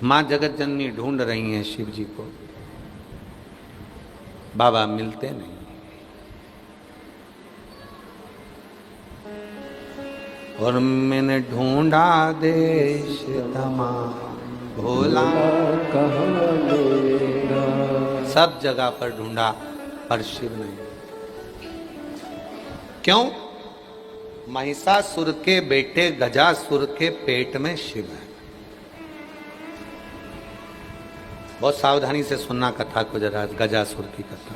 माँ जगत जननी ढूंढ रही हैं शिव जी को, बाबा मिलते नहीं। और मैंने ढूंढा देश तमाम, भोला कहाँ मेरा, सब जगह पर ढूंढा पर शिव नहीं। क्यों? महिषासुर के बेटे गजासुर के पेट में शिव है। बहुत सावधानी से सुनना कथा को जरा, गजासुर की कथा।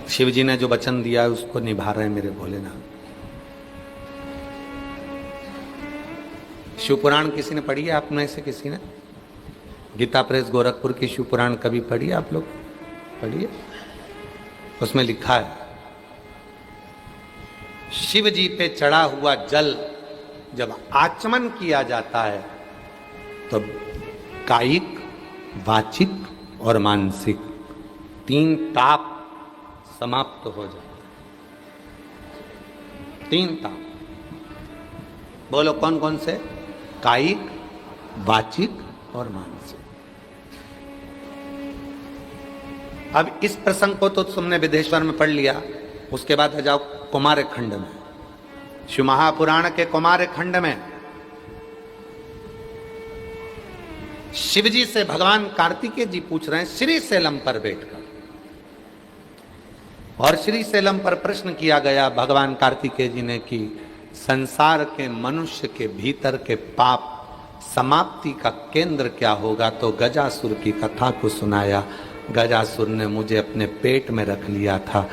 शिव जी ने जो वचन दिया है उसको निभा रहे हैं मेरे भोलेनाथ। शिव पुराण किसी ने पढ़ी है आप में से? किसी ने गीता प्रेस गोरखपुर की शिव पुराण कभी पढ़ी है? आप लोग पढ़िए। उसमें लिखा है शिव जी पे चढ़ा हुआ जल जब आचमन किया जाता है तो कायिक, वाचिक और मानसिक 3 ताप समाप्त हो जाते। 3 ताप बोलो कौन कौन से? कायिक, वाचिक और मानसिक। अब इस प्रसंग को तो तुमने विदेश्वर में पढ़ लिया, उसके बाद आ जाओ कुमार खंड में। शिव महापुराण के कुमार खंड में शिव जी से भगवान कार्तिकेय जी पूछ रहे हैं श्री सेलम पर बैठकर, और श्री सेलम पर प्रश्न किया गया भगवान कार्तिकेय जी ने कि संसार के मनुष्य के भीतर के पाप समाप्ति का केंद्र क्या होगा? तो गजासुर की कथा को सुनाया। गजासुर ने मुझे अपने पेट में रख लिया था।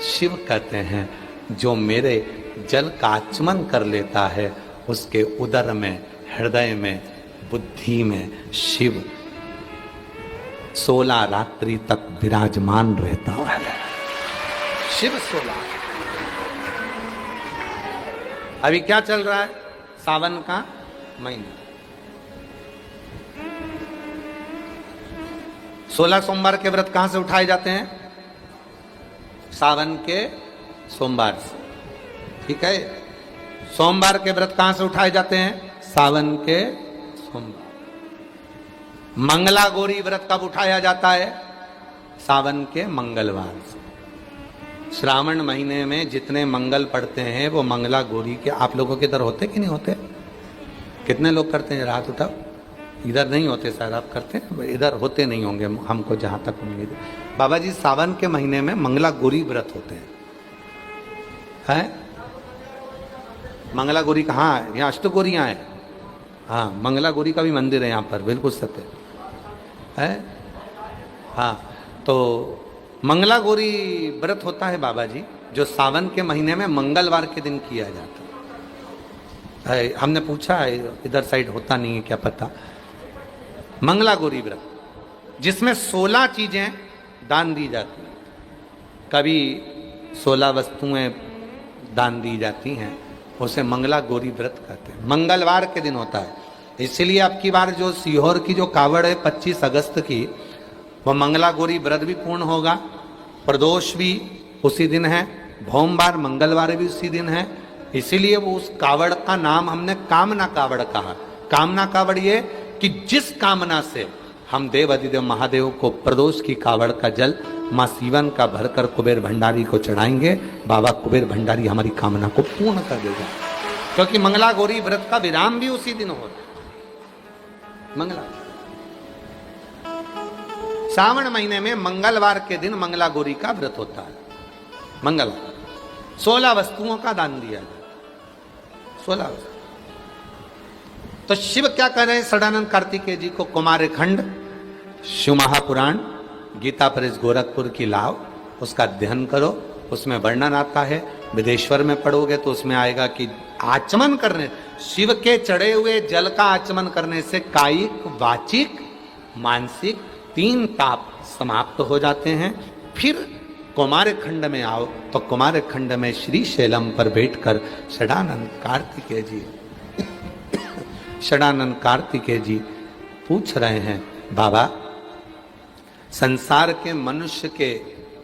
शिव कहते हैं जो मेरे जल का आचमन कर लेता है उसके उदर में, हृदय में, बुद्धि में शिव 16 रात्रि तक विराजमान रहता है। शिव 16। अभी क्या चल रहा है? सावन का महीना, 16 सोमवार के व्रत कहां से उठाए जाते हैं? सावन के सोमवार से। ठीक है, सोमवार के व्रत कहां से उठाए जाते हैं? सावन के सोमवार। मंगला गौरी व्रत कब उठाया जाता है? सावन के मंगलवार से। श्रावण महीने में जितने मंगल पड़ते हैं वो मंगला गौरी के। आप लोगों के इधर होते कि नहीं होते? कितने लोग करते हैं? हाथ उठाओ। इधर नहीं होते शायद, आप करते हैं? इधर होते नहीं होंगे हमको जहां तक उम्मीद है। बाबा जी सावन के महीने में मंगला गौरी व्रत होते हैं। मंगला गौरी कहाँ है? यहाँ अष्टगौरियाँ हैं। हाँ, मंगला गौरी का भी मंदिर है यहाँ पर, बिल्कुल सत्य है। हाँ, तो मंगला गौरी व्रत होता है बाबा जी, जो सावन के महीने में मंगलवार के दिन किया जाता है। हमने पूछा है, इधर साइड होता नहीं है क्या पता। मंगला गौरी व्रत जिसमें 16 चीजें दान दी जाती हैं। कभी 16 वस्तुएं दान दी जाती हैं, उसे मंगला गौरी व्रत कहते हैं। मंगलवार के दिन होता है। इसलिए अब की बार जो सीहोर की जो कावड़ है 25 अगस्त की, वह मंगला गौरी व्रत भी पूर्ण होगा। प्रदोष भी उसी दिन है, भोमवार मंगलवार भी उसी दिन है। इसीलिए वो उस कावड़ का नाम हमने कामना कावड़ कहा। कामना कावड़ ये कि जिस कामना से हम देव अधिदेव महादेव को प्रदोष की कावड़ का जल माँ सीवन का भरकर कुबेर भंडारी को चढ़ाएंगे, बाबा कुबेर भंडारी हमारी कामना को पूर्ण कर देगा। क्योंकि मंगला गौरी व्रत का विराम भी उसी दिन होता है। मंगला श्रावण महीने में मंगलवार के दिन मंगला गौरी का व्रत होता है। मंगलवार 16 वस्तुओं का दान दिया जाए। 16 वस्तु। तो शिव क्या कह रहे हैं सदानंद कार्तिकेय जी को? कुमार खंड शिव महापुराण गीता प्रेस गोरखपुर की लाओ, उसका अध्ययन करो। उसमें वर्णन आता है। विदेश्वर में पढ़ोगे तो उसमें आएगा कि आचमन करने, शिव के चढ़े हुए जल का आचमन करने से कायिक, वाचिक, मानसिक 3 ताप समाप्त हो जाते हैं। फिर कुमार खंड में आओ तो कुमार खंड में श्री शैलम पर बैठकर षडानंद कार्तिकेय जी पूछ रहे हैं, बाबा संसार के मनुष्य के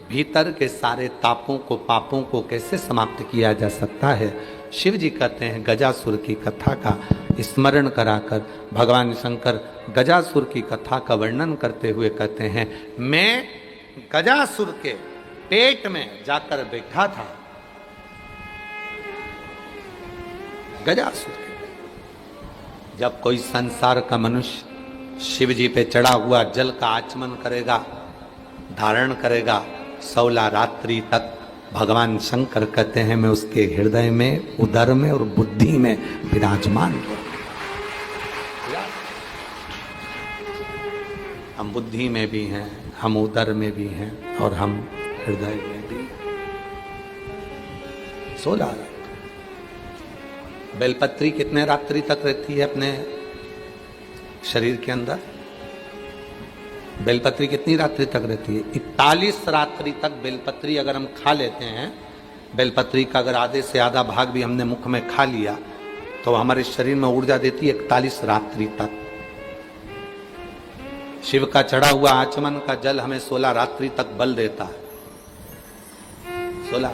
भीतर के सारे तापों को, पापों को कैसे समाप्त किया जा सकता है? शिव जी कहते हैं गजासुर की कथा का स्मरण कराकर भगवान शंकर गजासुर की कथा का वर्णन करते हुए कहते हैं, मैं गजासुर के पेट में जाकर बैठा था। गजासुर के, जब कोई संसार का मनुष्य शिव जी पे चढ़ा हुआ जल का आचमन करेगा, धारण करेगा, 16 रात्रि तक भगवान शंकर कहते हैं मैं उसके हृदय में, उदर में और बुद्धि में विराजमान हूं। हम बुद्धि में भी हैं, हम उदर में भी हैं और हम हृदय में भी। 16 रात्रि। बेलपत्री कितने रात्रि तक रहती है अपने शरीर के अंदर? बेलपत्री कितनी रात्रि तक रहती है? 41 रात्रि तक बेलपत्री अगर हम खा लेते हैं, बेलपत्री का अगर आधे से आधा भाग भी हमने मुख में खा लिया तो हमारे शरीर में ऊर्जा देती है 41 रात्रि तक। शिव का चढ़ा हुआ आचमन का जल हमें 16 रात्रि तक बल देता है। 16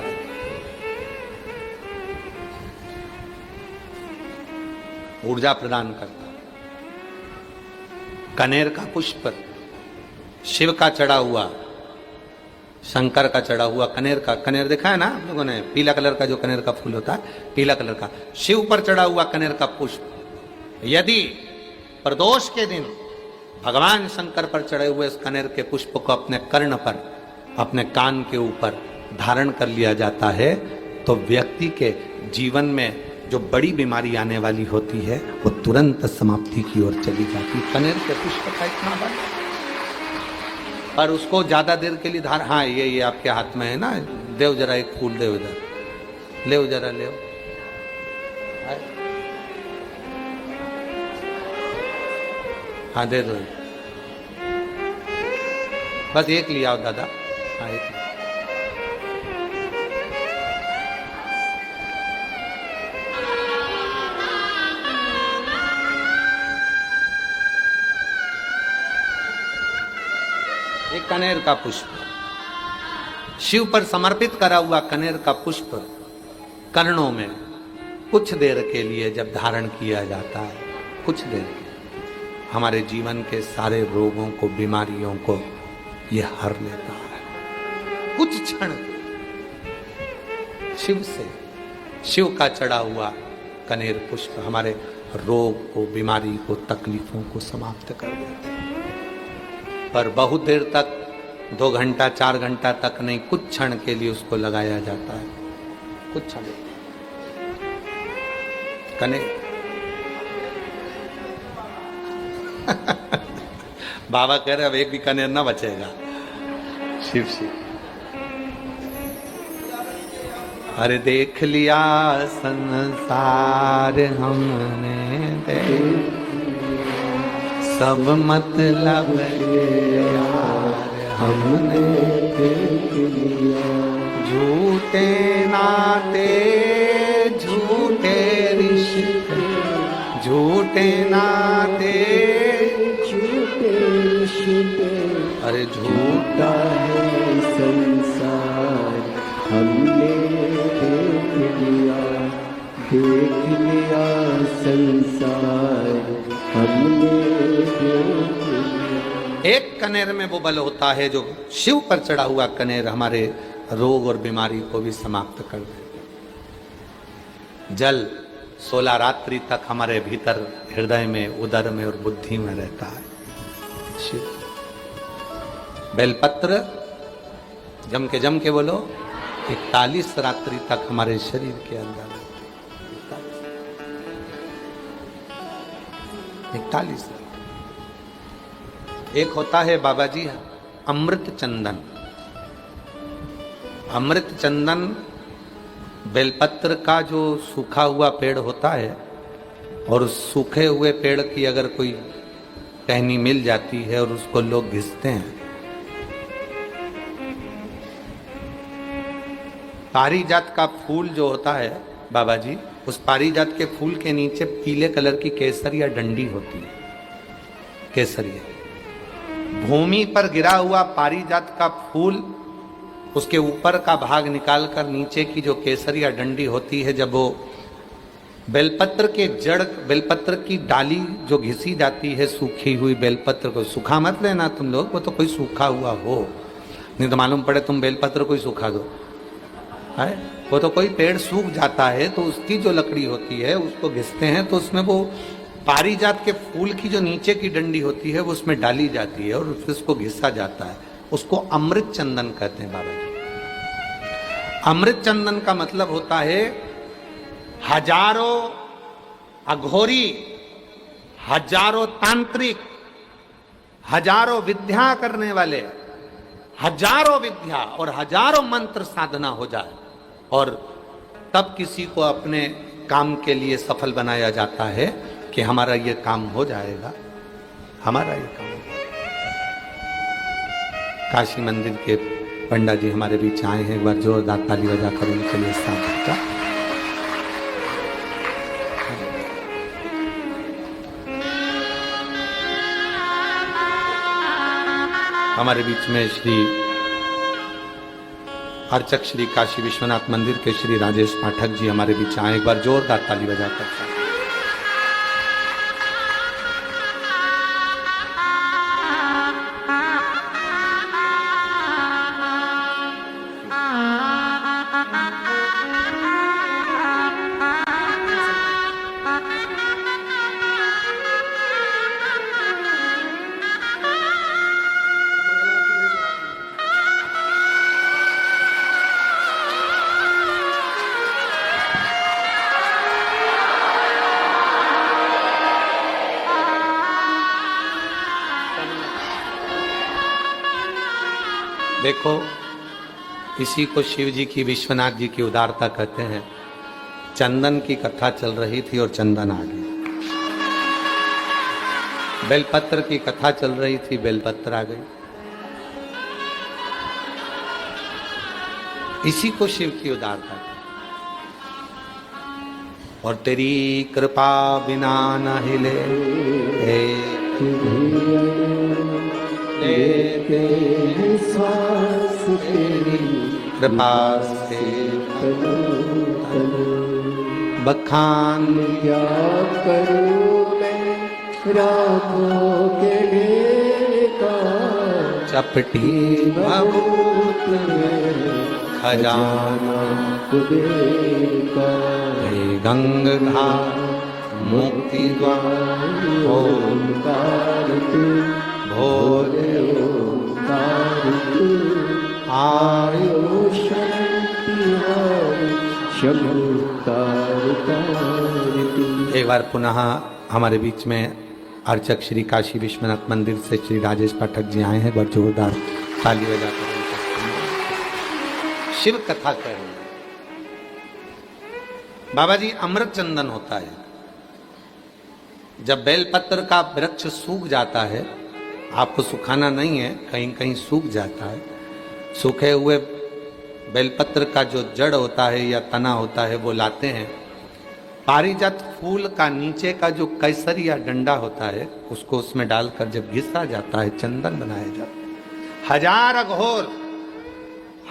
ऊर्जा प्रदान करता है। कनेर का पुष्प, शिव का चढ़ा हुआ, शंकर का चढ़ा हुआ कनेर का, कनेर देखा है ना आप लोगों ने? पीला कलर का जो कनेर का फूल होता है, पीला कलर का, शिव पर चढ़ा हुआ कनेर का पुष्प यदि प्रदोष के दिन भगवान शंकर पर चढ़े हुए इस कनेर के पुष्प को अपने कर्ण पर, अपने कान के ऊपर धारण कर लिया जाता है तो व्यक्ति के जीवन में जो बड़ी बीमारी आने वाली होती है वो तुरंत समाप्ति की ओर चली जाती है। कनेर के पुष्प का इतना बल, पर उसको ज्यादा देर के लिए धार, हाँ ये आपके हाथ में है ना, देव जरा एक फूल देव इधर, ले जरा ले, हाँ दे दो, बस एक लिया आओ दादा, हाँ एक। एक कनेर का पुष्प, शिव पर समर्पित करा हुआ कनेर का पुष्प कर्णों में कुछ देर के लिए जब धारण किया जाता है, कुछ देर के हमारे जीवन के सारे रोगों को, बीमारियों को यह हर लेता है। कुछ क्षण शिव से, शिव का चढ़ा हुआ कनेर पुष्प हमारे रोग को, बीमारी को, तकलीफों को समाप्त कर देते हैं। पर बहुत देर तक, 2 घंटा 4 घंटा तक नहीं, कुछ क्षण के लिए उसको लगाया जाता है, कुछ क्षण। कनेर बाबा कह रहे अब एक भी कनेर ना बचेगा। शिव शिव। अरे देख लिया संसार हमने, सब मतलब यार हमने देख लिया। झूठे नाते, झूठे रिश्ते, झूठे नाते, झूठे रिश्ते, अरे झूठा है संसार हमने देख लिया, देख लिया संसार हमने देख लिया। एक कनेर में वो बल होता है जो शिव पर चढ़ा हुआ कनेर हमारे रोग और बीमारी को भी समाप्त कर देता है। जल 16 रात्रि तक हमारे भीतर, हृदय में, उदर में और बुद्धि में रहता है। शिव। बेलपत्र जम के बोलो, 41 रात्रि तक हमारे शरीर के अंदर, 41। एक होता है बाबा जी अमृत चंदन। अमृत चंदन बेलपत्र का जो सूखा हुआ पेड़ होता है, और उस सूखे हुए पेड़ की अगर कोई टहनी मिल जाती है और उसको लोग घिसते हैं, पारिजात का फूल जो होता है बाबा जी, उस पारिजात के फूल के नीचे पीले कलर की केसरिया डंडी होती है, केसरिया। भूमि पर गिरा हुआ पारिजात का फूल, उसके ऊपर का भाग निकालकर नीचे की जो केसरिया डंडी होती है, जब वो बेलपत्र के जड़, बेलपत्र की डाली जो घिसी जाती है, सूखी हुई बेलपत्र को, सूखा मत लेना तुम लोग, वो तो कोई सूखा हुआ हो, नहीं तो मालूम पड़े तुम बेलपत्र को ही सूखा दो है। वो तो कोई पेड़ सूख जाता है तो उसकी जो लकड़ी होती है उसको घिसते हैं, तो उसमें वो पारिजात के फूल की जो नीचे की डंडी होती है वो उसमें डाली जाती है और फिर उसको घिसा जाता है, उसको अमृत चंदन कहते हैं बाबा जी। अमृत चंदन का मतलब होता है हजारों अघोरी, हजारों तांत्रिक, हजारों विद्या करने वाले, हजारों विद्या और हजारों मंत्र साधना हो जाए और तब किसी को अपने काम के लिए सफल बनाया जाता है कि हमारा ये काम हो जाएगा, हमारा ये काम हो जाएगा। काशी मंदिर के पंडा जी हमारे बीच आए हैं, एक बार जोरदार ताली बजाकर उनके लिए स्वागत का। हमारे बीच में श्री अर्चक श्री काशी विश्वनाथ मंदिर के श्री राजेश पाठक जी हमारे बीच आए, एक बार जोरदार ताली बजाकर। देखो, इसी को शिव जी की, विश्वनाथ जी की उदारता कहते हैं। चंदन की कथा चल रही थी और चंदन आ गया, बेलपत्र की कथा चल रही थी, बेलपत्र आ गई। इसी को शिव की उदारता। और तेरी कृपा बिना न हिले लेते श्वास तेरी कृपा से बखान क्या करूं मैं रातों के ढेर का, चपटी भभूत खजाना का, गंगाधार मुक्ति द्वार ओंकार तू, भोले ओंकार तू, आयो शांति शंकर तू। एक बार पुनः हमारे बीच में अर्चक श्री काशी विश्वनाथ मंदिर से श्री राजेश पाठक जी आए हैं, बहुत जोरदार ताली बजाकर शिव कथा कर रहे हैं। बाबा जी, अमृत चंदन होता है। जब बेलपत्र का वृक्ष सूख जाता है, आपको सुखाना नहीं है, कहीं कहीं सूख जाता है, सूखे हुए बेलपत्र का जो जड़ होता है या तना होता है वो लाते हैं, पारिजात फूल का नीचे का जो कैसर या डंडा होता है उसको उसमें डालकर जब घिसा जाता है, चंदन बनाया जाता है। हजार अघोर,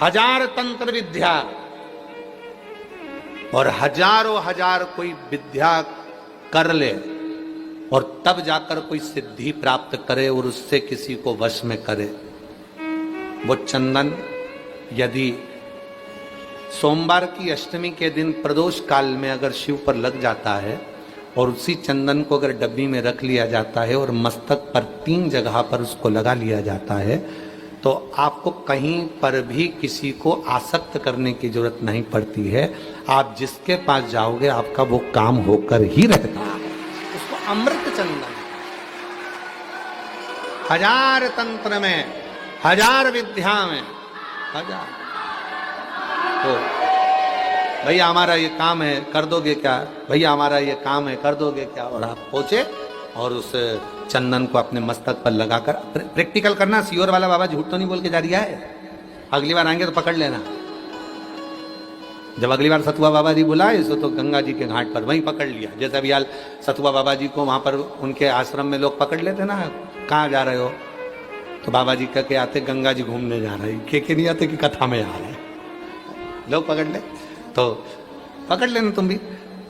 हजार तंत्र विद्या और हजारों हजार कोई विद्या कर ले और तब जाकर कोई सिद्धि प्राप्त करे और उससे किसी को वश में करे, वो चंदन यदि सोमवार की अष्टमी के दिन प्रदोष काल में अगर शिव पर लग जाता है और उसी चंदन को अगर डब्बी में रख लिया जाता है और मस्तक पर 3 जगह पर उसको लगा लिया जाता है, तो आपको कहीं पर भी किसी को आसक्त करने की जरूरत नहीं पड़ती है। आप जिसके पास जाओगे आपका वो काम होकर ही रहता है। उसको अमृत चंदन, हजार तंत्र में, हजार विद्या में, हजार। तो भैया हमारा ये काम है, कर दोगे क्या? भैया हमारा ये काम है, कर दोगे क्या? और आप पहुंचे और उस चंदन को अपने मस्तक पर लगाकर प्रैक्टिकल करना। सियोर वाला बाबा झूठ तो नहीं बोल के जा रहा है, अगली बार आएंगे तो पकड़ लेना। जब अगली बार सतुआ बाबा जी बुलाए इसको तो गंगा जी के घाट पर वहीं पकड़ लिया। जैसे अभी यार सतुआ बाबा जी को वहां पर उनके आश्रम में लोग पकड़ लेते ना, कहाँ जा रहे हो? तो बाबा जी कह के आते गंगा जी घूमने जा रहे, के नहीं आते कि कथा में आ रहे लोग पकड़ ले, तो पकड़ लेना तुम भी।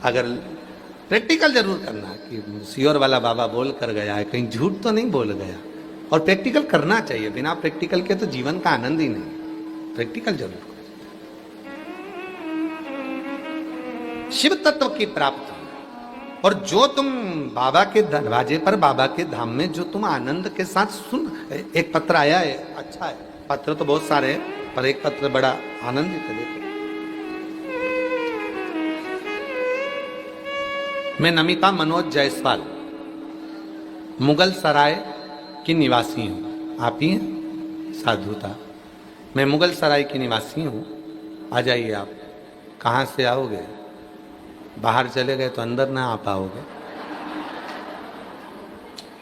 अगर प्रैक्टिकल जरूर करना कि सियोर वाला बाबा बोल कर गया है, कहीं झूठ तो नहीं बोल गया। और प्रैक्टिकल करना चाहिए, बिना प्रैक्टिकल के तो जीवन का आनंद ही नहीं। प्रैक्टिकल जरूर करो। शिव तत्व की प्राप्ति, और जो तुम बाबा के दरवाजे पर, बाबा के धाम में जो तुम आनंद के साथ सुन, एक पत्र आया है, अच्छा है, पत्र तो बहुत सारे हैं पर एक पत्र बड़ा आनंदित है। देखो, मैं नमिता मनोज जायसवाल मुगल सराय की निवासी हूँ। आप ही हैं? साधुता। मैं मुगल सराय की निवासी हूँ। आ जाइए आप। कहाँ से आओगे? बाहर चले गए तो अंदर ना आ पाओगे,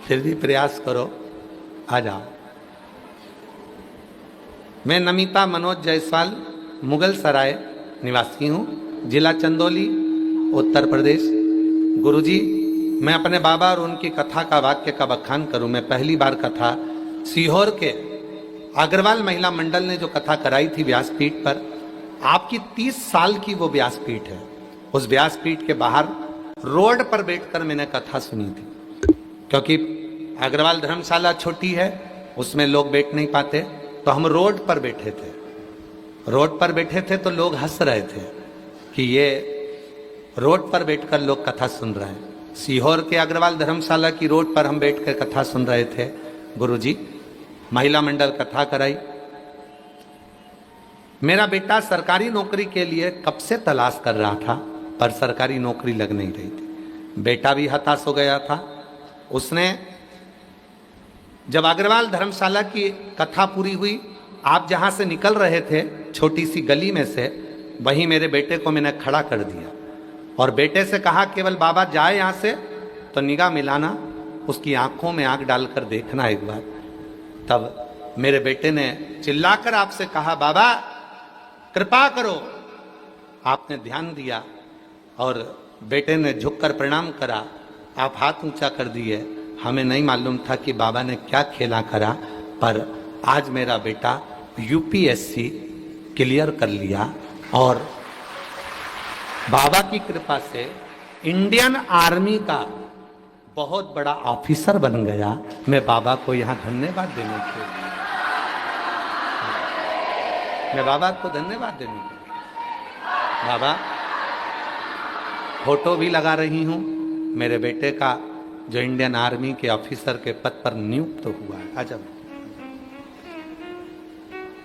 फिर भी प्रयास करो, आ जाओ। मैं नमिता मनोज जायसवाल मुगल सराय निवासी हूँ, जिला चंदौली, उत्तर प्रदेश। गुरुजी, मैं अपने बाबा और उनकी कथा का वाक्य का बखान करूं। मैं पहली बार कथा सीहोर के अग्रवाल महिला मंडल ने जो कथा कराई थी व्यासपीठ पर, आपकी 30 साल की वो व्यासपीठ है। उस व्यासपीठ के बाहर रोड पर बैठकर मैंने कथा सुनी थी, क्योंकि अग्रवाल धर्मशाला छोटी है, उसमें लोग बैठ नहीं पाते, तो हम रोड पर बैठे थे। रोड पर बैठे थे तो लोग हंस रहे थे कि ये रोड पर बैठकर लोग कथा सुन रहे हैं। सीहोर के अग्रवाल धर्मशाला की रोड पर हम बैठकर कथा सुन रहे थे। गुरुजी, महिला मंडल कथा कराई। मेरा बेटा सरकारी नौकरी के लिए कब से तलाश कर रहा था, पर सरकारी नौकरी लग नहीं रही थी। बेटा भी हताश हो गया था। उसने, जब अग्रवाल धर्मशाला की कथा पूरी हुई, आप जहां से निकल रहे थे छोटी सी गली में से, वहीं मेरे बेटे को मैंने खड़ा कर दिया और बेटे से कहा, केवल बाबा जाए यहां से तो निगाह मिलाना, उसकी आंखों में आंख डालकर देखना एक बार। तब मेरे बेटे ने चिल्लाकर आपसे कहा, बाबा कृपा करो। आपने ध्यान दिया और बेटे ने झुककर प्रणाम करा। आप हाथ ऊंचा कर दिए। हमें नहीं मालूम था कि बाबा ने क्या खेला करा, पर आज मेरा बेटा यूपीएससी क्लियर कर लिया और बाबा की कृपा से इंडियन आर्मी का बहुत बड़ा ऑफिसर बन गया। मैं बाबा को यहाँ धन्यवाद देने के लिए, मैं बाबा को धन्यवाद देने के लिए, बाबा फोटो भी लगा रही हूँ मेरे बेटे का, जो इंडियन आर्मी के ऑफिसर के पद पर नियुक्त हुआ है। अजब,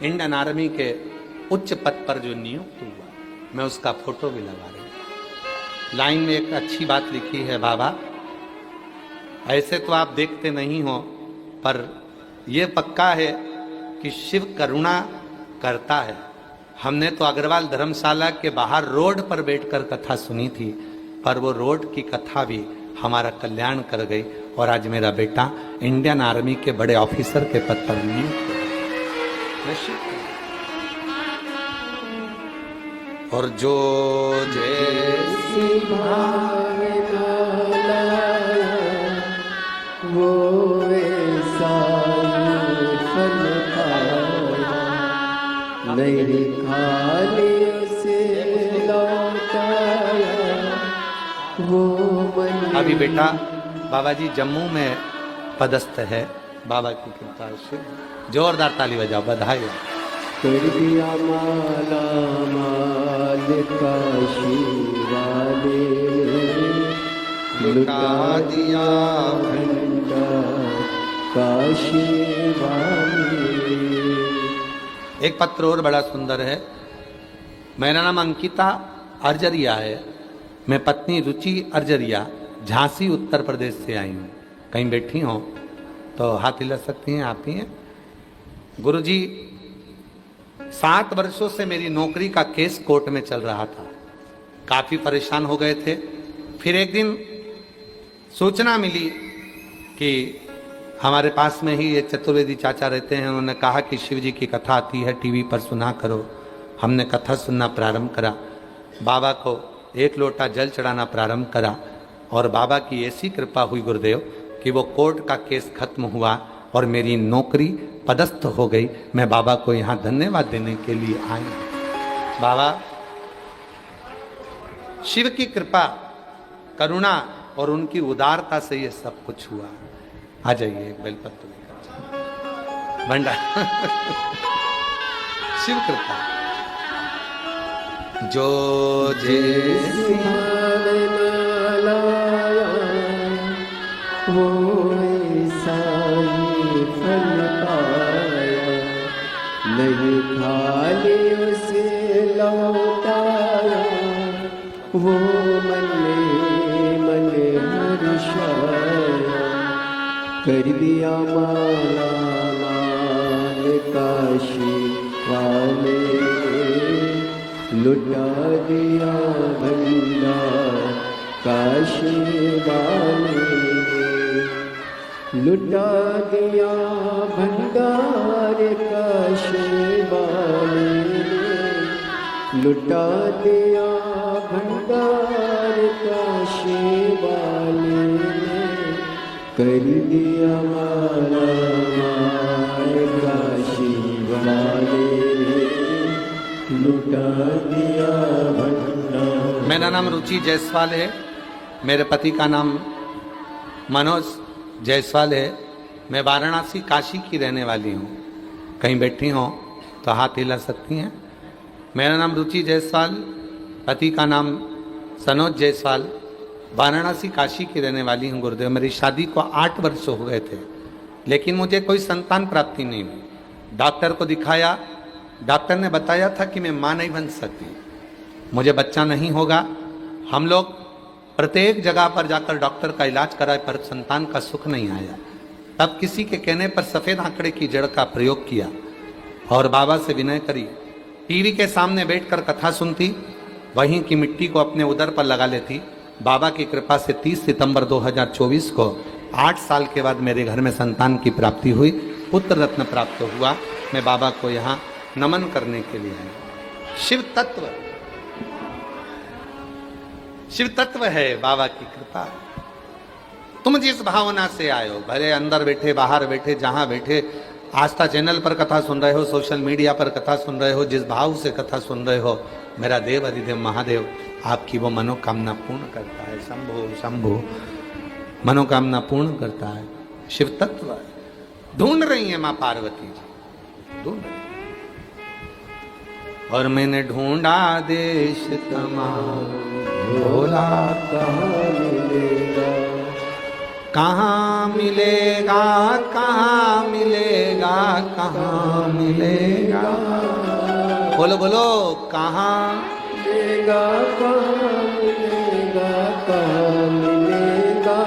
इंडियन आर्मी के उच्च पद पर जो नियुक्त हुआ, मैं उसका फोटो भी लगा रही हूं। लाइन में एक अच्छी बात लिखी है, बाबा ऐसे तो आप देखते नहीं हो, पर यह पक्का है कि शिव करुणा करता है। हमने तो अग्रवाल धर्मशाला के बाहर रोड पर बैठकर कथा सुनी थी, पर वो रोड की कथा भी हमारा कल्याण कर गई और आज मेरा बेटा इंडियन आर्मी के बड़े ऑफिसर के पद पर नियुक्त है। और जो जैसी भावना वो ऐसा ही फल खाया, नहीं खाने से लौटाया वो मन। अभी बेटा बाबा जी जम्मू में पदस्थ है, बाबा की कृपा से। जोरदार ताली बजाओ, बधाई। कर दिया माला माल काशी वाले, लुटा दिया भंडार काशी वाले। एक पत्र और बड़ा सुंदर है। मेरा नाम अंकिता अर्जरिया है। मैं पत्नी रुचि अर्जरिया झांसी उत्तर प्रदेश से आई हूँ। कहीं बैठी हो तो हाथ हिला सकती हैं, आप ही हैं। गुरुजी, 7 वर्षों से मेरी नौकरी का केस कोर्ट में चल रहा था। काफी परेशान हो गए थे। फिर एक दिन सूचना मिली कि हमारे पास में ही ये चतुर्वेदी चाचा रहते हैं। उन्होंने कहा कि शिव जी की कथा आती है टीवी पर, सुना करो। हमने कथा सुनना प्रारंभ करा। बाबा को 1 लोटा जल चढ़ाना प्रारंभ करा और बाबा की ऐसी कृपा हुई गुरुदेव कि वो कोर्ट का केस खत्म हुआ और मेरी नौकरी पदस्थ हो गई। मैं बाबा को यहाँ धन्यवाद देने के लिए आई। बाबा शिव की कृपा करुणा और उनकी उदारता से ये सब कुछ हुआ। आ जाइए एक बेलपत्र लेकर भंडार शिव कृपा। जो जैसी वो ऐसा ही फल पाया, नहीं खाली उसे लौटाया, वो मन हर्षाया, कर दिया माला माल काशी वाले, लुटा दिया भंडार काशी वाले, लुटा दिया भंडार काशी वाले, लुटा दिया भंडार काशी वाले, कर दिया माला माल काशी वाले, लुटा दिया भंडार। मेरा नाम रुचि जायसवाल है, मेरे पति का नाम मनोज जायसवाल है। मैं वाराणसी काशी की रहने वाली हूँ। कहीं बैठी हो तो हाथ हिला सकती हैं। मेरा नाम रुचि जायसवाल, पति का नाम सनोज जायसवाल, वाराणसी काशी की रहने वाली हूँ गुरुदेव। मेरी शादी को 8 वर्ष हो गए थे, लेकिन मुझे कोई संतान प्राप्ति नहीं हुई। डॉक्टर को दिखाया, डॉक्टर ने बताया था कि मैं माँ नहीं बन सकती, मुझे बच्चा नहीं होगा। हम लोग प्रत्येक जगह पर जाकर डॉक्टर का इलाज कराए, पर संतान का सुख नहीं आया। तब किसी के कहने पर सफ़ेद आंकड़े की जड़ का प्रयोग किया और बाबा से विनय करी। टीवी के सामने बैठकर कथा सुनती, वहीं की मिट्टी को अपने उदर पर लगा लेती। बाबा की कृपा से 30 सितंबर 2024 को 8 साल के बाद मेरे घर में संतान की प्राप्ति हुई, पुत्र रत्न प्राप्त हुआ। मैं बाबा को यहाँ नमन करने के लिए आया। शिव तत्व, शिव तत्व है बाबा की कृपा। तुम जिस भावना से आए हो, भले अंदर बैठे बाहर बैठे जहां बैठे, आस्था चैनल पर कथा सुन रहे हो, सोशल मीडिया पर कथा सुन रहे हो, जिस भाव से कथा सुन रहे हो, मेरा देव अधिदेव महादेव आपकी वो मनोकामना पूर्ण करता है। शंभो शंभो, मनोकामना पूर्ण करता है। शिव तत्व ढूंढ रही है माँ पार्वती जी, ढूंढ रही। और मैंने ढूंढा देश तमाम, भोला कहाँ मिलेगा, कहाँ मिलेगा, कहाँ मिलेगा, बोलो बोलो, कहाँ मिलेगा, कहाँ मिलेगा, कहाँ मिलेगा।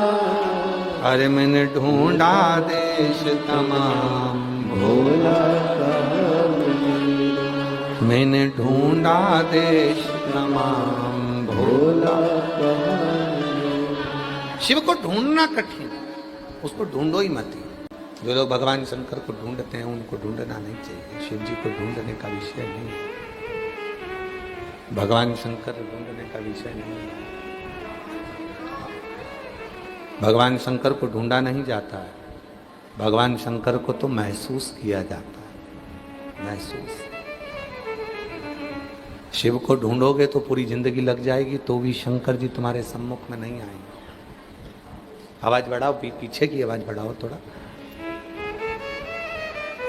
अरे मैंने ढूंढा देश तमाम, भोला कहाँ मिलेगा, मैंने ढूंढा देश तमाम, भोला कहाँ। शिव को ढूंढना कठिन, उसको ढूंढो ही मत। जो लोग भगवान शंकर को ढूंढते हैं उनको ढूंढना नहीं चाहिए। शिव जी को ढूंढने का विषय नहीं है, भगवान शंकर ढूंढने का विषय नहीं है। भगवान शंकर को ढूंढा नहीं जाता है, भगवान शंकर को तो महसूस किया जाता है, महसूस। शिव को ढूंढोगे तो पूरी जिंदगी लग जाएगी, तो भी शंकर जी तुम्हारे सम्मुख में नहीं आएंगे। आवाज बढ़ाओ, पीछे की आवाज बढ़ाओ थोड़ा।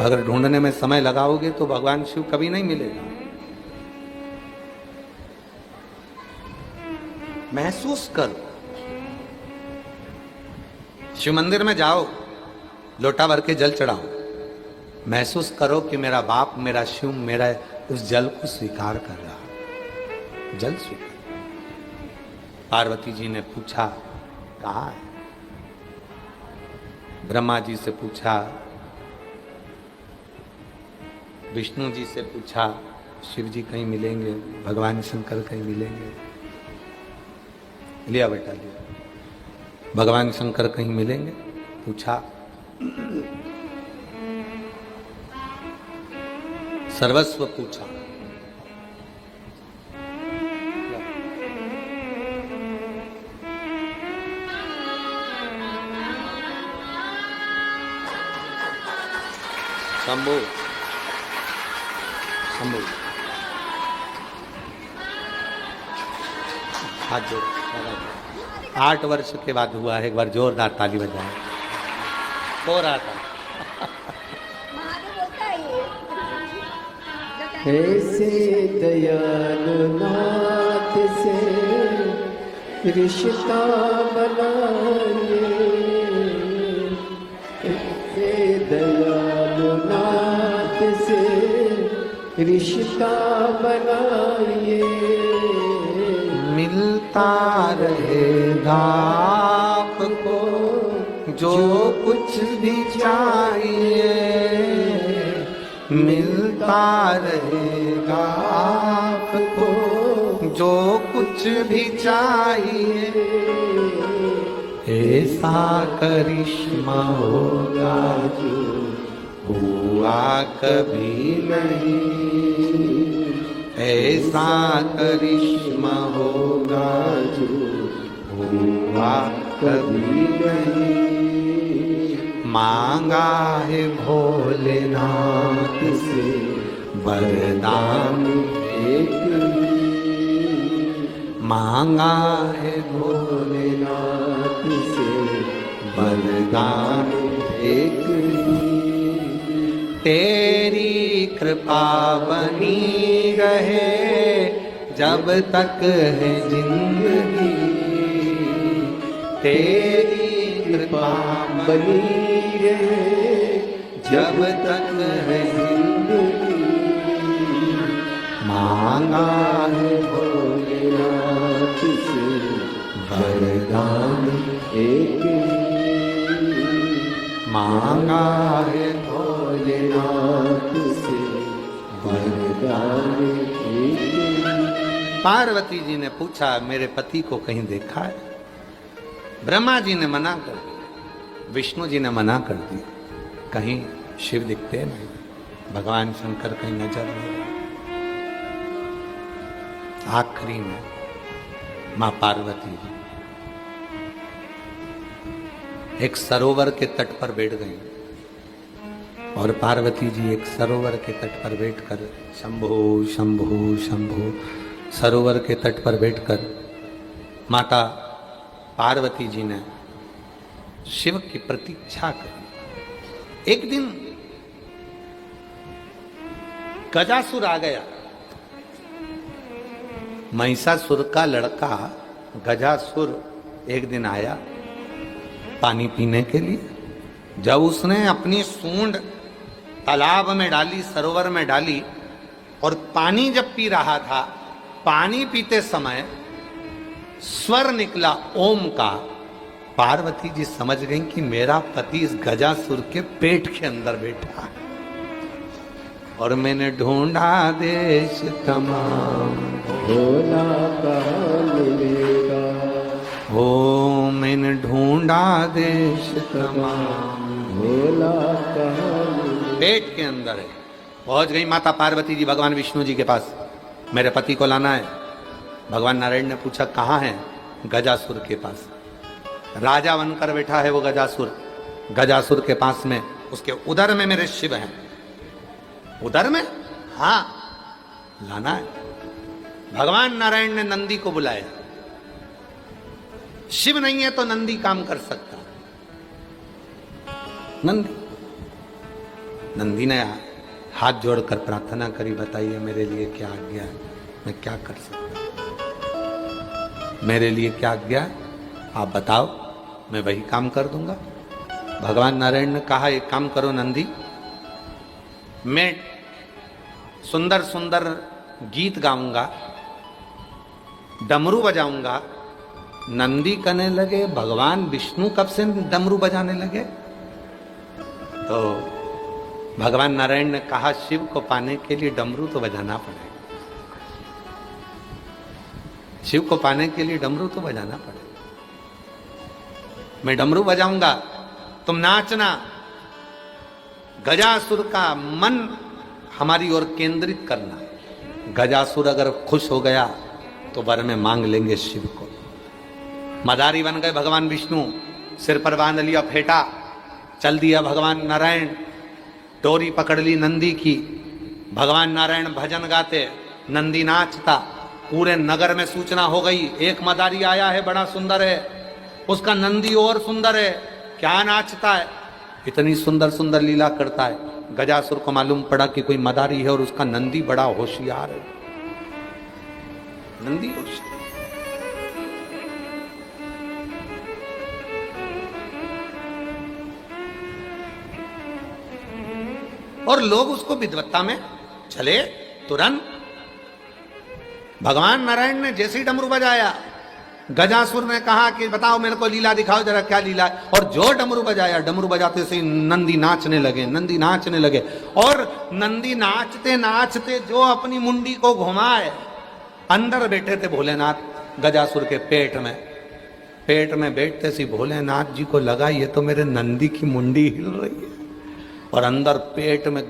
अगर ढूंढने में समय लगाओगे तो भगवान शिव कभी नहीं मिलेगा। महसूस करो। शिव मंदिर में जाओ, लोटा भर के जल चढ़ाओ, महसूस करो कि मेरा बाप, मेरा शिव, मेरा उस जल को स्वीकार कर रहा है, जल स्वीकार। पार्वती जी ने पूछा कहाँ है, ब्रह्मा जी से पूछा, विष्णु जी से पूछा, शिव जी कहीं मिलेंगे, भगवान शंकर कहीं मिलेंगे। लिया बेटा लिया, भगवान शंकर कहीं मिलेंगे, पूछा। सर्वस्व पूछा। शंभू शंभू, हाथ जोड़ो। 8 वर्ष के बाद हुआ है। एक बार जोरदार ताली बजाए। हो रहा था। महादेव बोलता है ये जो कहते हैं। ऐसे दयालु नाथ से रिश्ता बनाइए, ऐसे दयालु नाथ से रिश्ता बनाइए, मिलता रहेगा आपको जो कुछ भी चाहिए, मिलता रहेगा आपको जो कुछ भी चाहिए। ऐसा करिश्मा होगा जो हुआ कभी नहीं, ऐसा करिश्मा होगा जो हुआ कभी नहीं। मांगा है भोलेनाथ से वरदान एक ही, मांगा है भोलेनाथ से वरदान एक ही। तेरी कृपा बनी रहे जब तक है जिंदगी, तेरी कृपा बनी रहे जब तक है जिंदगी। मांगा है भोलेनाथ से वरदान एक ही, मांगा है भोलेनाथ से वरदान एक ही। पार्वती जी ने पूछा मेरे पति को कहीं देखा है? ब्रह्मा जी ने मना कर दिया, विष्णु जी ने मना कर दिया, कहीं शिव दिखते नहीं, भगवान शंकर कहीं नजर नहीं। आखिरी में मां पार्वती जी एक सरोवर के तट पर बैठ गई और पार्वती जी एक सरोवर के तट पर बैठकर शंभो शंभो शंभो, सरोवर के तट पर बैठकर माता पार्वती जी ने शिव की प्रतीक्षा करी। एक दिन गजासुर आ गया, महिषासुर का लड़का गजासुर एक दिन आया पानी पीने के लिए। जब उसने अपनी सूंड तालाब में डाली, सरोवर में डाली और पानी जब पी रहा था, पानी पीते समय स्वर निकला ओम का। पार्वती जी समझ गई कि मेरा पति इस गजासुर के पेट के अंदर बैठा है। और मैंने ढूंढा देश तमाम, भोला कहाँ मिलेगा, ओ मैंने ढूंढा देश तमाम, भोला कहाँ मिलेगा। पेट के अंदर है। पहुंच गई माता पार्वती जी भगवान विष्णु जी के पास, मेरे पति को लाना है। भगवान नारायण ने पूछा कहाँ है? गजासुर के पास। राजा बनकर बैठा है वो गजासुर। गजासुर के पास में उसके उदर में मेरे शिव हैं। उदर में? हाँ, लाना है। भगवान नारायण ने नंदी को बुलाया। शिव नहीं है तो नंदी काम कर सकता। नंदी ने हाथ जोड़कर प्रार्थना करी, बताइए मेरे लिए क्या आज्ञा है, मैं क्या कर सकता हूं, मेरे लिए क्या आज्ञा है, आप बताओ, मैं वही काम कर दूंगा। भगवान नारायण ने कहा एक काम करो नंदी, मैं सुंदर सुंदर गीत गाऊंगा, डमरू बजाऊंगा। नंदी कहने लगे भगवान विष्णु कब से डमरू बजाने लगे? तो भगवान नारायण ने कहा शिव को पाने के लिए डमरू तो बजाना पड़ेगा। शिव को पाने के लिए डमरू तो बजाना पड़ेगा। मैं डमरू बजाऊंगा, तुम नाचना। गजासुर का मन हमारी ओर केंद्रित करना। गजासुर अगर खुश हो गया तो वर में मांग लेंगे शिव को। मदारी बन गए भगवान विष्णु, सिर पर बांध लिया फेटा, चल दिया भगवान नारायण, डोरी पकड़ ली नंदी की। भगवान नारायण भजन गाते, नंदी नाचता। पूरे नगर में सूचना हो गई एक मदारी आया है, बड़ा सुंदर है, उसका नंदी और सुंदर है, क्या नाचता है, इतनी सुंदर सुंदर लीला करता है। गजासुर को मालूम पड़ा कि कोई मदारी है और उसका नंदी बड़ा होशियार है, नंदी होशियार। और लोग उसको विद्वत्ता में चले। तुरंत भगवान नारायण ने जैसे ही डमरू बजाया, गजासुर ने कहा कि बताओ मेरे को लीला दिखाओ जरा, क्या लीला है। और जो डमरू बजाया, डमरू बजाते से नंदी नाचने लगे, नंदी नाचने लगे। और नंदी नाचते नाचते जो अपनी मुंडी को घुमाए, अंदर बैठे थे भोलेनाथ गजासुर के पेट में। पेट में बैठते सी भोलेनाथ जी को लगा ये तो मेरे नंदी की मुंडी हिल रही है, और अंदर पेट में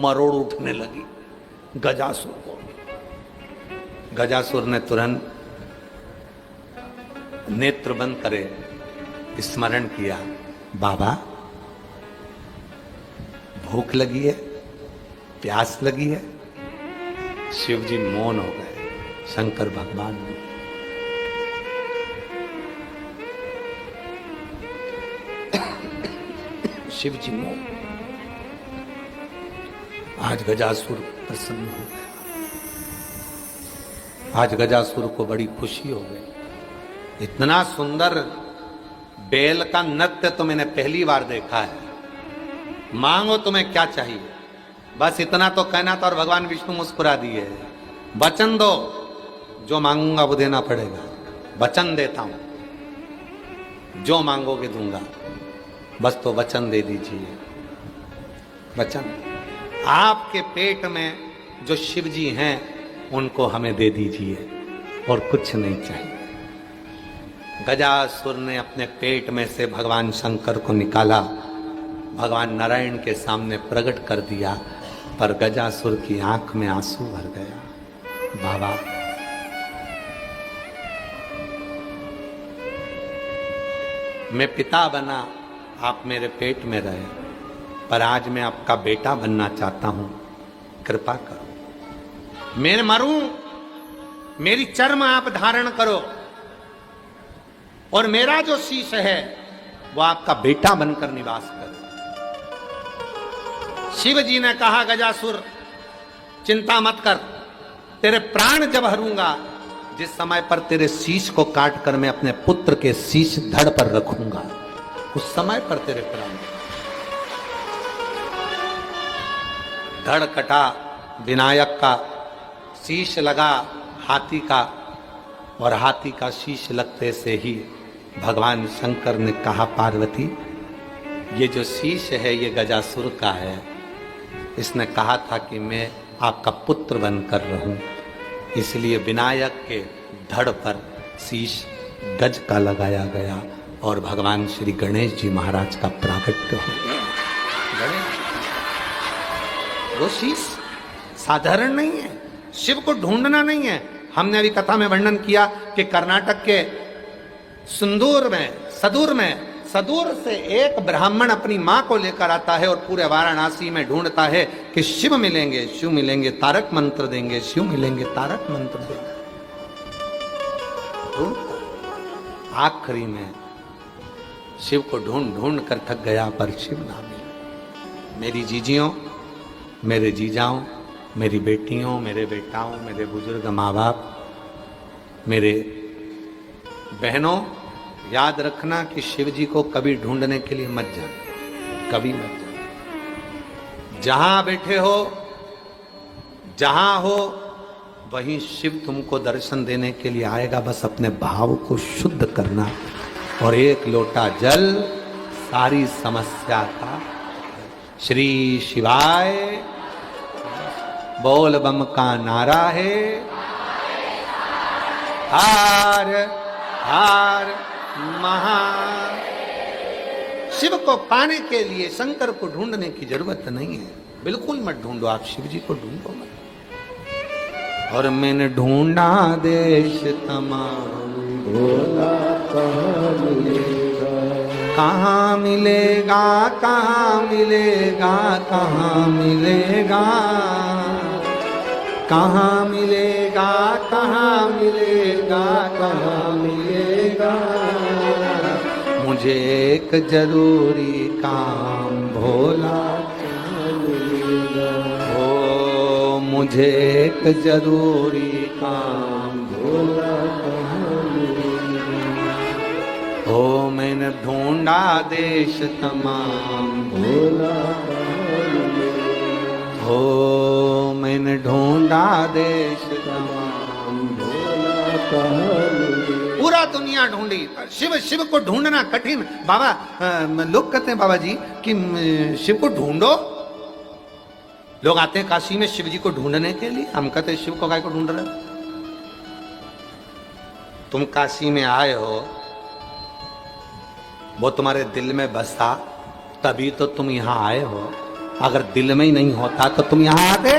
मरोड़ उठने लगी गजासुर को। गजासुर ने तुरंत नेत्र बंद करे स्मरण किया, बाबा भूख लगी है, प्यास लगी है। शिव जी मौन हो गए, शंकर भगवान शिव जी मौन। आज गजासुर प्रसन्न हो गया, आज गजासुर को बड़ी खुशी हो गई। इतना सुंदर बैल का नृत्य तो मैंने पहली बार देखा है। मांगो तुम्हें क्या चाहिए, बस इतना तो कहना था। और भगवान विष्णु मुस्कुरा दिए, वचन दो, जो मांगूंगा वो देना पड़ेगा। वचन देता हूं, जो मांगोगे दूंगा, बस तो वचन दे दीजिए। वचन आपके पेट में जो शिव जी हैं उनको हमें दे दीजिए, और कुछ नहीं चाहिए। गजासुर ने अपने पेट में से भगवान शंकर को निकाला, भगवान नारायण के सामने प्रकट कर दिया, पर गजासुर की आंख में आंसू भर गया। बाबा मैं पिता बना, आप मेरे पेट में रहे, पर आज मैं आपका बेटा बनना चाहता हूं, कृपा करो। मैं मरूं, मेरी चर्म आप धारण करो, और मेरा जो शीश है वो आपका बेटा बनकर निवास करे। शिव जी ने कहा, गजासुर चिंता मत कर, तेरे प्राण जब हरूंगा, जिस समय पर तेरे शीश को काट कर मैं अपने पुत्र के शीश धड़ पर रखूंगा, उस समय पर तेरे प्राण। धड़ कटा, विनायक का शीश लगा हाथी का, और हाथी का शीश लगते से ही भगवान शंकर ने कहा, पार्वती ये जो शीश है ये गजासुर का है। इसने कहा था कि मैं आपका पुत्र बनकर रहूं, इसलिए विनायक के धड़ पर शीश गज का लगाया गया, और भगवान श्री गणेश जी महाराज का प्राकट्य हो गया। वो शीश साधारण नहीं है, शिव को ढूंढना नहीं है। हमने अभी कथा में वर्णन किया कि कर्नाटक के सदूर में सदूर से एक ब्राह्मण अपनी मां को लेकर आता है और पूरे वाराणसी में ढूंढता है कि शिव मिलेंगे, शिव मिलेंगे, तारक मंत्र देंगे, शिव मिलेंगे, तारक मंत्र देंगे। आखिरी में शिव को ढूंढ ढूंढ कर थक गया, पर शिव ना मिले। मेरी जीजियों, मेरे जीजाओं, मेरी बेटियों, मेरे बेटाओं, मेरे बुजुर्ग माँ बाप, मेरे बहनों, याद रखना कि शिव जी को कभी ढूंढने के लिए मत जाना, कभी मत जाना। जहां बैठे हो, जहां हो, वहीं शिव तुमको दर्शन देने के लिए आएगा। बस अपने भाव को शुद्ध करना, और एक लोटा जल सारी समस्या का। श्री शिवाय बोल बम का नारा है, हार हार महा। शिव को पाने के लिए शंकर को ढूंढने की जरूरत नहीं है, बिल्कुल मत ढूंढो, आप शिव जी को ढूंढो मत। और मैंने ढूंढा देश तमाम, भोला कहाँ मिलेगा, कहाँ मिलेगा, कहाँ मिलेगा, कहाँ मिलेगा, कहाँ मिलेगा, कहाँ मिलेगा, कहाँ मिलेगा। मुझे एक जरूरी काम भोला ओ मुझे एक जरूरी काम भोला ओ मैंने ढूंढा देश तमाम भोला ओ मैंने ढूंढा देश तमाम पूरा दुनिया ढूंढी। शिव शिव को ढूंढना कठिन बाबा। लोग कहते हैं बाबा जी कि शिव को ढूंढो। लोग आते हैं काशी में शिव जी को ढूंढने के लिए। हम कहते हैं शिव को काय को ढूंढ रहे हो? तुम काशी में आए हो, वो तुम्हारे दिल में बसा तभी तो तुम यहां आए हो। अगर दिल में ही नहीं होता तो तुम यहां आते?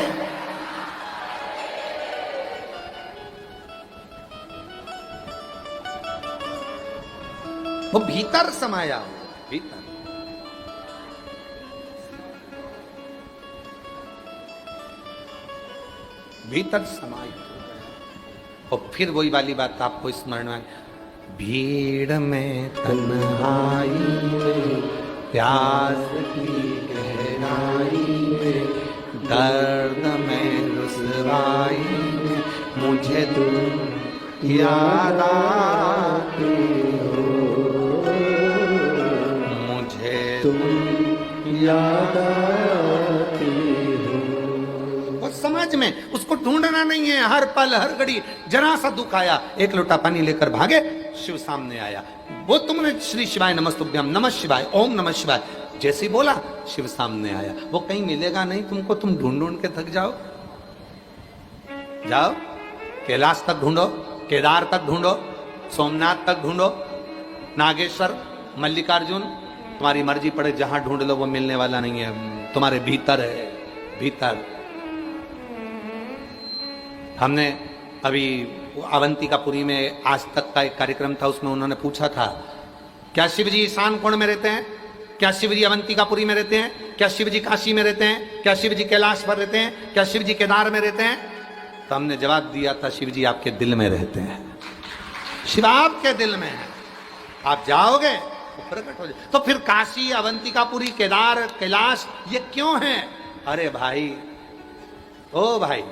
वो भीतर समाया हो, भीतर। भीतर समाहित हो गया। और फिर वही वाली बात आपको स्मरण में, भीड़ में तन्हाई में प्यास की गहराई में दर्द में रुसवाई में मुझे तुम याद आते हो, मुझे तुम याद आते हो। वो समझ में उसको ढूंढना नहीं है। हर पल हर घड़ी जरा सा दुख आया, एक लोटा पानी लेकर भागे, शिव सामने आया। वो तुमने श्री शिवाय नमस्तुभ्यम, नमः शिवाय, ओम नमः शिवाय जैसे ही बोला, शिव सामने आया। वो कहीं मिलेगा नहीं तुमको, तुम ढूंढ ढूंढ के थक जाओ। जाओ कैलाश तक ढूंढो, केदार तक ढूंढो, सोमनाथ तक ढूंढो, नागेश्वर, मल्लिकार्जुन, तुम्हारी मर्जी पड़े जहां ढूंढ लो, वो मिलने वाला नहीं है। तुम्हारे भीतर है, भीतर। हमने अभी अवंतिकापुरी में आज तक का एक कार्यक्रम था, उसमें उन्होंने पूछा था क्या शिव जी ईशान कोण में रहते हैं? क्या शिव जी अवंतिकापुरी में रहते हैं? क्या शिव जी काशी में रहते हैं? क्या शिव जी कैलाश पर रहते हैं? क्या शिव जी केदार में रहते हैं? तो हमने जवाब दिया था शिव जी आपके दिल में रहते हैं। शिव आपके दिल में है, आप जाओगे तो प्रकट हो जाए। तो फिर काशी, अवंतिकापुरी, केदार, कैलाश ये क्यों है? अरे भाई, ओ भाई,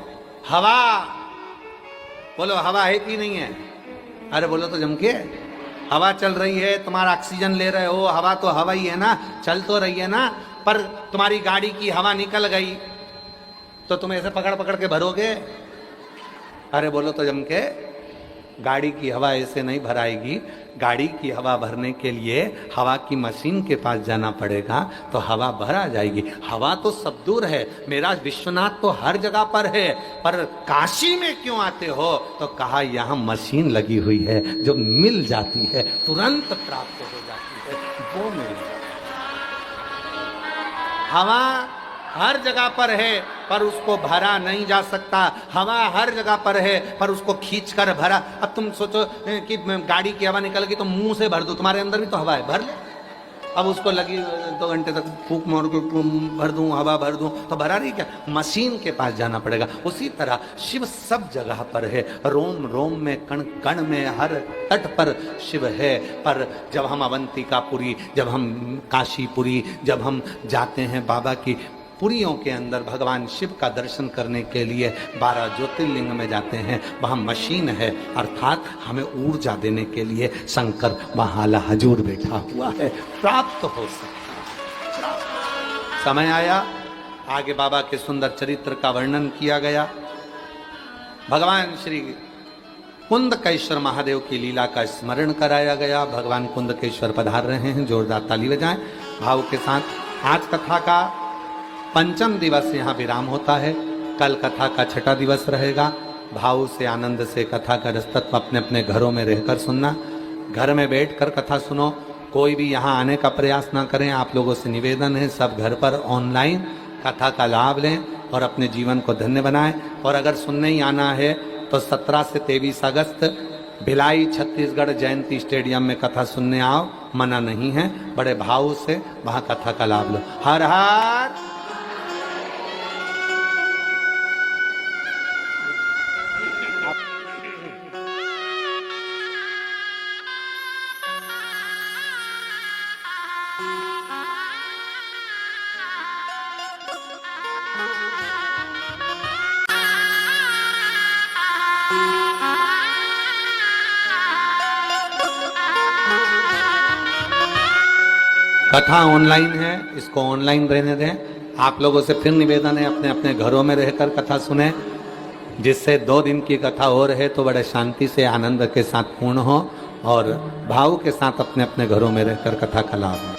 हवा बोलो, हवा है कि नहीं है? अरे बोलो तो जम के। हवा चल रही है, तुम्हारा ऑक्सीजन ले रहे हो, हवा तो हवा ही है ना, चल तो रही है ना। पर तुम्हारी गाड़ी की हवा निकल गई तो तुम ऐसे पकड़ पकड़ के भरोगे? अरे बोलो तो जम के। गाड़ी की हवा ऐसे नहीं भराएगी। गाड़ी की हवा भरने के लिए हवा की मशीन के पास जाना पड़ेगा तो हवा भरा जाएगी। हवा तो सब दूर है, मेरा विश्वनाथ तो हर जगह पर है, पर काशी में क्यों आते हो? तो कहा यहाँ मशीन लगी हुई है जो मिल जाती है, तुरंत प्राप्त हो जाती है, वो मिल जाती है। हवा हर जगह पर है पर उसको भरा नहीं जा सकता। हवा हर जगह पर है पर उसको खींचकर भरा। अब तुम सोचो कि गाड़ी की हवा निकल गई तो मुंह से भर दो, तुम्हारे अंदर भी तो हवा है, भर ले। अब उसको लगी 2 घंटे तक फूंक मार के भर दूं, हवा भर दूं, तो भरा नहीं क्या? मशीन के पास जाना पड़ेगा। उसी तरह शिव सब जगह पर है, रोम रोम में, कण कण में, हर तट पर शिव है। पर जब हम अवंतिकापुरी, जब हम काशीपुरी, जब हम जाते हैं बाबा की पुरियों के अंदर भगवान शिव का दर्शन करने के लिए 12 ज्योतिर्लिंग में जाते हैं, वहाँ मशीन है, अर्थात हमें ऊर्जा देने के लिए शंकर वहाँ हजूर बैठा हुआ है, प्राप्त हो सकता है। समय आया, आगे बाबा के सुंदर चरित्र का वर्णन किया गया। भगवान श्री कुंदकेश्वर महादेव की लीला का स्मरण कराया गया। भगवान कुंदकेश्वर पधार रहे हैं, जोरदार ताली बजाएं भाव के साथ। आज कथा का 5वां दिवस यहाँ विराम होता है। कल कथा का 6ठा दिवस रहेगा। भाव से, आनंद से कथा का रसतत्व अपने अपने घरों में रहकर सुनना। घर में बैठकर कथा सुनो, कोई भी यहाँ आने का प्रयास ना करें। आप लोगों से निवेदन है, सब घर पर ऑनलाइन कथा का लाभ लें और अपने जीवन को धन्य बनाएं। और अगर सुनने ही आना है तो 17 से 23 अगस्त भिलाई छत्तीसगढ़ जयंती स्टेडियम में कथा सुनने आओ, मना नहीं है। बड़े भाव से वहाँ कथा का लाभ लो। हर हर कथा ऑनलाइन है, इसको ऑनलाइन रहने दें। आप लोगों से फिर निवेदन है, अपने अपने घरों में रहकर कथा सुने, जिससे 2 दिन की कथा हो रहे तो बड़े शांति से आनंद के साथ पूर्ण हो और भाव के साथ अपने अपने घरों में रहकर कथा का लाभ हो।